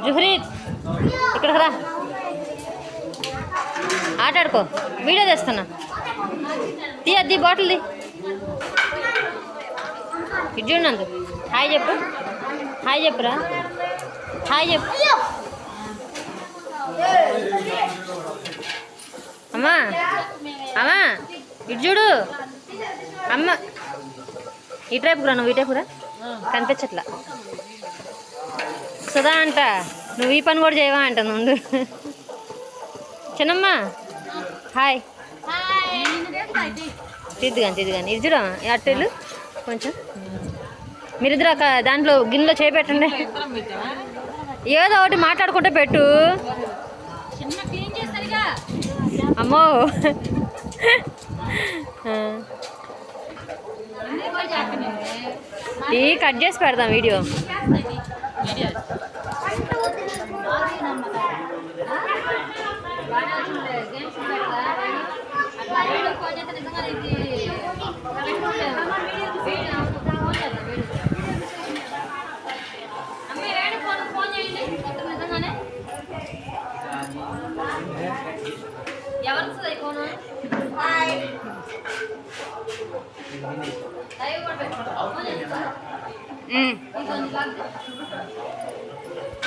జుహ్రీత్ ఇక్కడికి రా, ఆటాడుకో. వీడియో తెస్తున్నా, తీయద్ది బాటిల్ది. ఇది చూడండి, హాయ్ చెప్పు, హాయ్ చెప్పురా, హాయ్ చెప్పు. అమ్మా అమ్మా ఇటు చూడు. అమ్మ ఇటువైపు రా, నువ్వు ఇటువైపు రా, కనిపించట్లా. సుధా అంట, నువ్వు ఈ పని కూడా చేయవా అంట. నుండు చిన్నమ్మ హాయ్. తిద్దుగాని ఇది చూడ అట్టెళ్ళు కొంచెం. మీరిద్దరు దాంట్లో గిన్నెలో చేపెట్టండి, ఏదో ఒకటి మాట్లాడుకుంటే పెట్టు. అమ్మో ఈ కట్ చేసి పెడదాం వీడియో.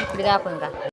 ఇప్పుడు కాకుండా